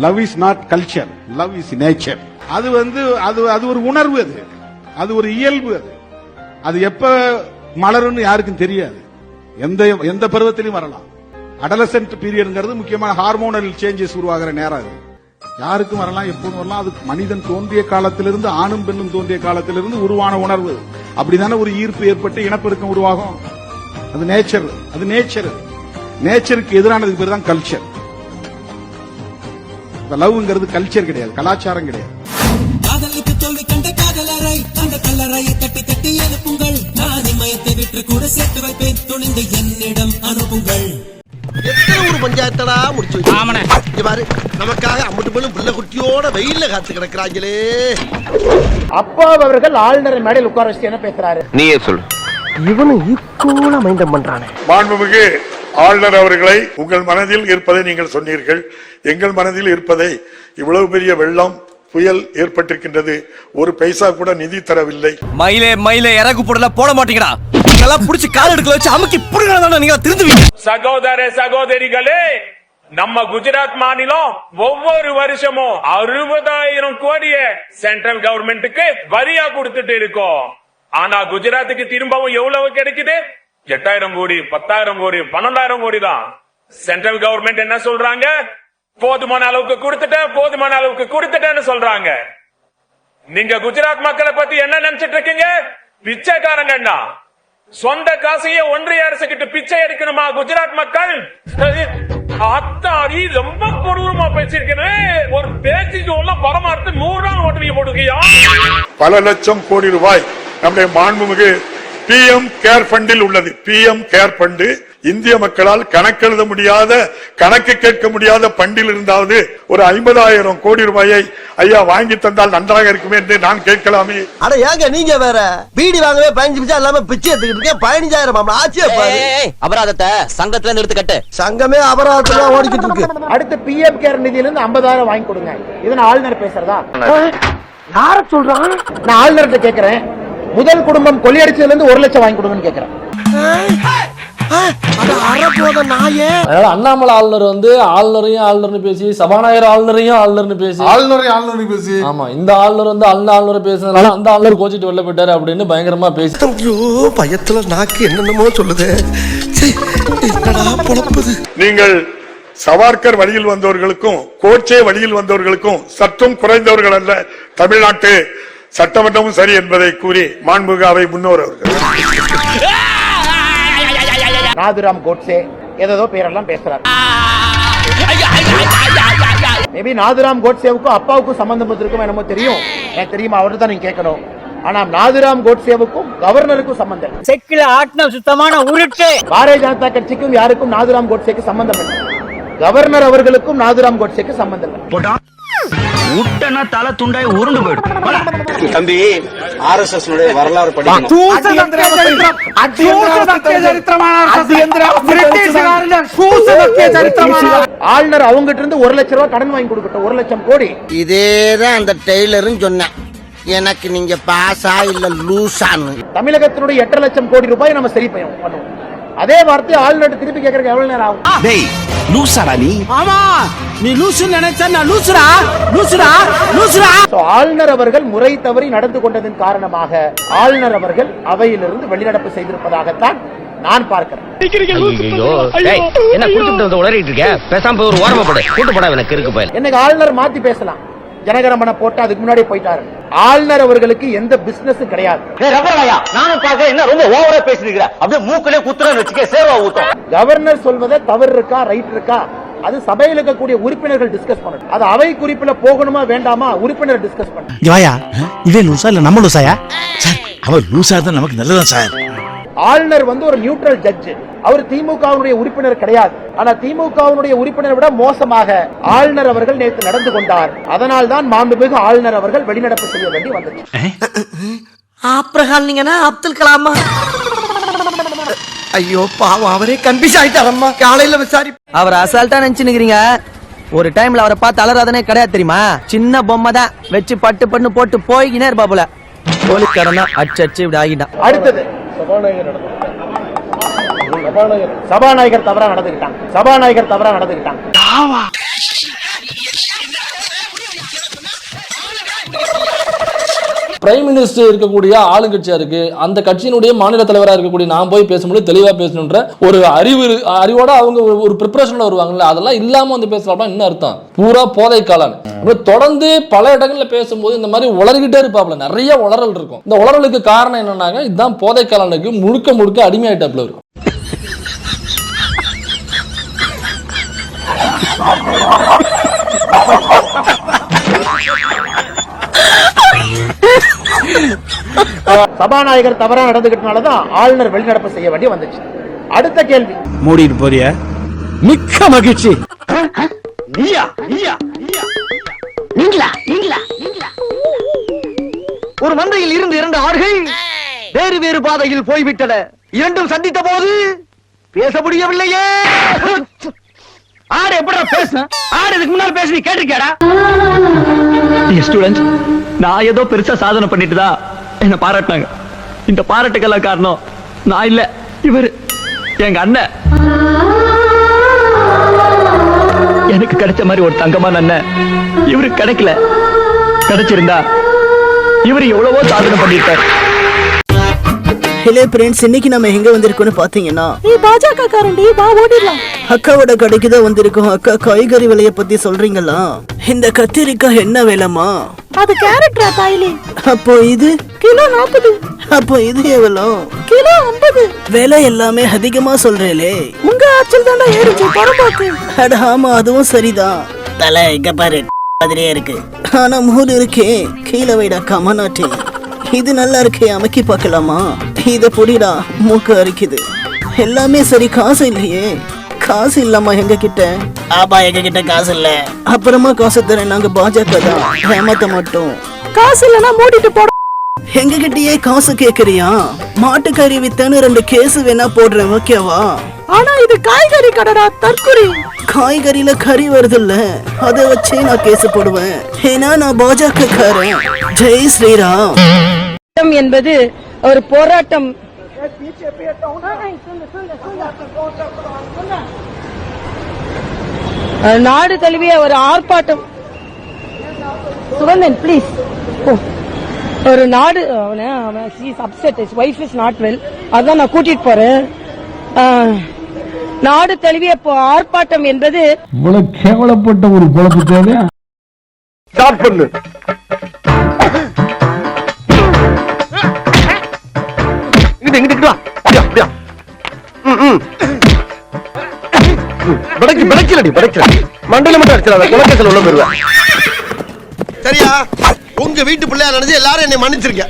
Love is not culture, love is nature. அது அது ஒரு உணர்வு, அது ஒரு இயல்பு. அது எப்ப மலருன்னு யாருக்கும் தெரியாது. எந்த பருவத்திலையும் வரலாம். அடலசென்ட் பீரியட்ங்கிறது முக்கியமான ஹார்மோனல் சேஞ்சஸ் உருவாகிற நேரம். அது யாருக்கும் வரலாம், எப்போதும் வரலாம். அது மனிதன் தோன்றிய காலத்திலிருந்து, ஆணும் பெண்ணும் தோன்றிய காலத்திலிருந்து உருவான உணர்வு. அப்படிதானே ஒரு ஈர்ப்பு ஏற்பட்டு இனப்பெருக்கம் உருவாகும். அது நேச்சர். அது நேச்சருக்கு எதிரானதுக்கு பேர் தான் கல்ச்சர். லவ்ங்கிறது கல்ச்சர் கிடையாது, கலாச்சாரம் கிடையாது. காதலுக்கு தோல்வி கண்ட காதலரை அந்த கல்லறையை தட்டி தட்டி எழுப்புங்கள். நான் இமயத்தை விட்டு கூட சேர்த்து வைப்பேன், துணிந்து என்னிடம் அனுப்புங்கள். எத்தனை ஒரு பஞ்சாயத்தடா முடிச்சு வச்சு பாரு. நமக்காக அம்பட்டு பெண்ணும் பிள்ளை குட்டியோட வெயில்ல காத்து கிடக்குறாங்களே. அப்பா அவர்கள் ஆளுநரை மேடையில் உட்கார வச்சு என்ன பேசுறாரு? நீயே சொல்லு. இவனு ஈக்குவலா மைண்டம் பண்றானே. மாண்புமிகு ஆளுநர் அவர்களை, உங்கள் மனதில் இருப்பதை நீங்கள் சொன்னீர்கள். எங்கள் மனதில் இருப்பதை, இவ்வளவு பெரிய வெள்ளம் புயல் ஏற்பட்டிருக்கின்றது, ஒரு பைசா கூட நிதி தரவில்லை. மயிலே இறகு போடல போட மாட்டீங்கடா. நீங்கெல்லாம் புடிச்சு கால் எடுக்கல வச்சு அமுக்கி புடுங்கறதானே நீங்க திருந்துவீங்க. சகோதரிகளே, நம்ம குஜராத் மாநிலம் ஒவ்வொரு வருஷமும் 60,000 கோடியை சென்ட்ரல் கவர்மெண்ட்டுக்கு வரியா கொடுத்துட்டு இருக்கோம். ஆனா குஜராத்துக்கு திரும்பவும் எவ்வளவு கிடைக்குது? 8,000 கோடி, 10,000 கோடி, 12,000 கோடி தான். சென்ட்ரல் கவர்மெண்ட் என்ன சொல்றாங்க? போதுமான அளவுக்கு கொடுத்துட்டேன்னு சொல்றாங்க. நீங்க குஜராத் மக்களை பத்தி என்ன நினைச்சிட்டு இருக்கீங்க? பிச்சைக்காரங்கண்ணா. சொந்த காசையே ஒன்றிய அரசு கிட்ட பிச்சை எடுக்கணுமா குஜராத் மக்கள்? அத்தாடி, ரொம்ப கொடூரமா பேசிருக்கிறேன். ஒரு பேச்சுக்கு உள்ள பரமார்த்த 100 நாள் ஓட்டுவீங்க போட்டுக்கியா? பல லட்சம் கோடி ரூபாய் நம்முடைய மாண்புமிகு PM கேர் ஃபண்டில் உள்ளது. PM கேர் ஃபண்டு இந்திய மக்களால் கணக்கெழுத முடியாத, கணக்கு கேட்க முடியாத பண்டில் இருந்தாவது ஒரு 50,000 கோடி ரூபாயை ஐயா வாங்கி தந்தால் நன்றாக இருக்குமே என்று நான் கேட்கலாமே. அட ஏங்க நீங்க வேற பீடி வாங்கவே 15 பைசா இல்லாம பிச்சை எடுத்துக்கிட்டு இருக்கேன். 15,000 ஆச்சே. அபராதத்தை சங்கத்துல இருந்து எடுத்து கட்டு. சங்கமே அபராதத்துல ஓடிக்கிட்டு இருக்கு. அடுத்து PM கேர் நிதியில இருந்து 50,000 வாங்கி கொடுங்க. இதன் ஆளுநர் பேசுறதா? யார சொல்றான்? நான் ஆளுநர்கிட்ட கேட்கிறேன். முதல் குடும்பம் கொள்ளையடிச்சதுல இருந்து 1 லட்சம் வாங்கி கொடுங்கன்னு கேட்கிறேன். அதனால அண்ணாமலை ஆளுநர் ஆளுநரையும் ஆளுநர்னு பேசி, சபாநாயகர் ஆளுநரையும் ஆளுநர்னு பேசி, ஆமா இந்த ஆளுநர் அந்த ஆளுநர் பேசுறதுனால அந்த ஆளுநர் கோச்சிட்டு வெளில போயிட்டாரு அப்படின்னு பயங்கரமா பேசி. ஐயோ பயத்துல நாக்கு என்னென்னமோ சொல்லுது. நீங்கள் சவார்கர் வழியில் வந்தவர்களுக்கும் கோட்சே வழியில் வந்தவர்களுக்கும் சற்றும் குறைந்தவர்கள் அல்ல. தமிழ்நாட்டு சட்டமன்றமும் சரி என்பதை கூறி மாண்புமிகு அவை முன்னோர் அவர்கள் நாதுராம் கோட்சே ஏதோ பேரெல்லாம் பேசுறாரு. மேபி நாதுராம் கோட்சேவுக்கும் அப்பாவுக்கும் சம்பந்தம் இருக்கும் என்னமோ தெரியும். எனக்கு தெரியுமா? அவர்தான் நீங்க கேட்கணும். ஆனா நாதுராம் கோட்சேவுக்கும் கவர்னருக்கும் சம்பந்தம். செக்கில ஆட்டின சுத்தமான உருட்டு. பாரதிய ஜனதா கட்சிக்கும் யாருக்கும் நாதுராம் கோட்சேக்கு சம்பந்தம் இல்லை. கவர்னர் அவர்களுக்கும் நாதுராம் கோட்சேக்கு சம்பந்தம் இல்லை. உட்டனா தலை துண்டாய் உருண்டு போயிடும். தம்பி, RSS வரலாறு படிக்கணும். ஆளுநர் அவங்கிட்ட இருந்து 1 லட்சம் ரூபாய் கடன் வாங்கி கொடுக்கட்டும். 1 லட்சம் கோடி. இதேதான் அந்த டெய்லரும் சொன்னேன். எனக்கு நீங்க பாசா இல்ல லூசான்னு. தமிழகத்தினுடைய 8 லட்சம் கோடி ரூபாய் நம்ம சரி பண்ணுவோம். அதே வார்த்தை ஆளுநர் திருப்பி கேட்கறதுக்கு எவ்வளவு நேரம் ஆகும்? டேய் லூசாடா நீ. ஆமா, நீ லூசு நினைச்சா நான் லூசுடா. ஆளுநர் அவர்கள் முறை தவறி நடந்து கொண்டதன் காரணமாக ஆளுநர் அவர்கள் அவையிலிருந்து வெளிநடப்பு செய்திருப்பதாகத்தான் நான் பார்க்கிறேன். என்ன கூட்டு உளறிட்டு இருக்க? பேசாம ஒரு ஓரமா போடு. கூட்டு போடா எனக்கு இருக்கு போய். என்னைக்கு ஆளுநர் மாத்தி பேசலாம். ஜனகணமன போட்டு அதுக்கு முன்னாடி போயிட்டாரு. ஆளுநர் அவர்களுக்கு எந்த பிசினஸும் கிடையாது. நானும் பாக்க என்ன ரொம்ப ஓவரா பேசிருக்கிற. அப்படியே மூக்கிலே குத்துறன்னு வச்சுக்க, சேவா ஊத்தும். கவர்னர் சொல்வதை தவறு இருக்கா ரைட் இருக்கா அது சபையில் இருக்கக்கூடிய உறுப்பினர்கள் டிஸ்கஸ் பண்ணணும். அது அவை குறிப்பில போகணுமா வேண்டாமா உறுப்பினர் டிஸ்கஸ் பண்ணணும். இவன் லூசா இல்ல நம்ம லூசாயா? சார் அவன் லூசா தான் நமக்கு நல்லதான் சார். ஆளுநர் ஒரு நியூட்ரல் ஜட்ஜ். அவர் திமுகவுடைய உறுப்பினர் கிடையாது. ஆனா திமுகவுடைய உறுப்பினர் விட மோசமாக ஆளுநர் அவர்கள் நேற்று நடந்து கொண்டார். அதனால் தான் மாண்புமிகு ஆளுநர் அவர்கள் வெளிநடப்பு செய்ய வேண்டி வந்தது. ஆப்ரஹாம் நீங்கன்னா அப்துல் கலாமா? ஐயோ பாவம், அவரே கன்ஃபியூஸ் ஆயிட்டாரம்மா. காலையில விசாரி. அவர் அசால்ட்டா நினைச்சுக்கிறீங்க. ஒரு டைம்ல அவரை பார்த்து அலறாதனே கிடையாது தெரியுமா? சின்ன பொம்மை தான் வச்சு பட்டு பண்ணு போட்டு போய்கினே இருப்பாப்புல. போலீஸ்காரன் அச்சு இப்படி ஆகிட்டான். அடுத்தது சபாநாயகர் தவறா நடந்துக்கிட்டாங்க. பிரைம் மினிஸ்டர் இருக்கக்கூடிய ஆளுங்கட்சியா இருக்கு, அந்த கட்சியினுடைய மாநில தலைவராக இருக்கக்கூடிய நான் போய் பேசும்போது தெளிவா பேசணுன்ற ஒரு அறிவோட அவங்க ஒரு ப்ரிப்பரேஷன்ல வருவாங்கல்ல, அதெல்லாம் இல்லாம வந்து பேசலாம் என்ன அர்த்தம்? பூரா போதை காலான்னு தொடர்ந்து பல இடங்கள்ல பேசும்போது இந்த மாதிரி உளறிக்கிட்டே இருப்பாப்ல, நிறைய உளறல் இருக்கும். இந்த உளறலுக்கு காரணம் என்னன்னாங்க, இதுதான் போதை காலனுக்கு முழுக்க அடிமையாயிட்டாப்ல இருக்கும். சபாநாயகர் தவறா நடந்துகிட்டனாலதான் ஆளுநர் வெளிநடப்பு செய்ய வேண்டிய வந்துச்சு. அடுத்த கேள்வி, மூடிட்டு போறிய? மிக்க மகிழ்ச்சி. ஒரு மந்தையில் இருந்து 2 ஆடுகள் வேறு வேறு பாதையில் போய்விட்டன. இரண்டும் சந்தித்த போது பேச முடியவில்லையே. ஆடு எப்படா பேசுன? ஆடு இதுக்கு முன்னால பேசி கேட்டிருக்கேடா? ஸ்டூடெண்ட்ஸ், நான் ஏதோ பெருசா சாதனை பண்ணிட்டு தான் என்ன பாராட்டினாங்க. இந்த பாராட்டுக்கெல்லாம் காரணம் நான் இல்ல, இவரு எங்க அண்ணன். எனக்கு கிடைச்ச மாதிரி ஒரு தங்கமான அண்ணன் இவருக்கு கிடைக்கல. கிடைச்சிருந்தா இவரு எவ்வளவோ சாதனை பண்ணிட்டார். ஹலோ ஃப்ரெண்ட்ஸ், இன்னைக்கு நம்ம எங்க வந்திருக்கோம்னு பாத்தீங்கன்னா பாஜக காரண்டி வா ஓடிடலாம். அக்காவோட கடைக்கு தான் வந்திருக்கோம். அக்கா, காய்கறி விலைய பத்தி சொல்றீங்களா? இந்த கத்திரிக்காய் என்ன விலைமா? அது கேரட்ரா தாயிலே. அப்போ இது கிலோ 40. அப்போ இது எவ்வளோ? கிலோ 50. விலை எல்லாமே அதிகமா சொல்றேலே. உங்க ஆட்சியில் தாண்டா ஏறிச்சு பரம்பாக்கு. அட ஆமா, அதுவும் சரிதான். தலை இங்க பாரு மாதிரியே இருக்கு, ஆனா மூடு இருக்கே. கீழே வைடா கமநாட்டி. இது நல்லா இருக்கே, அமைக்கி பார்க்கலாமா? இத பொடிடா, மூக்கு அரிக்குது. எல்லாமே சரி, காசு இல்லையே. காசு இல்லாமா எங்க கிட்ட? ஆபா, எங்க கிட்ட காசு இல்ல. அப்புறமா காசு தரேன், நாங்க பாஜக தான், ஏமாத்த மாட்டோம். காசு இல்லனா மூடிட்டு போட. எங்க கிட்டயே காசு கேக்குறியா? மாட்டுக்கறி வித்தன்னு 2 கேஸ் வேணா போடுறேன், ஓகேவா? ஆனா இது காய்கறி கடடா, தற்குறி. காய்கறியில கறி வருதுல்ல, அத வச்சே நான் கேஸ் போடுவேன். ஏன்னா நான் பாஜக காரன். ஜெய் ஸ்ரீராம் என்பது ஒரு போராட்டம். நாடு தழுவிய ஒரு ஆர்ப்பாட்டம். சுகந்தன் ப்ளீஸ். ஒரு நாடு, வைஃப் இஸ் நாட் வெல், அதான் நான் கூட்டிட்டு போறேன். நாடு தழுவிய ஆர்ப்பாட்டம் என்பது இவ்வளவு கேவலப்பட்ட ஒரு குழப்ப தேவையா? ஸ்டார்ட் பண்ணு. இங்கிட்டு வா. அப்படியா? மண்டல மட்டும் அடிச்சிடாத, குலக்கேசல் உள்ள போயிருவேன். சரியா? உங்க வீட்டு பிள்ளையா நினைச்சு எல்லாரும் என்னை மன்னிச்சிருக்க.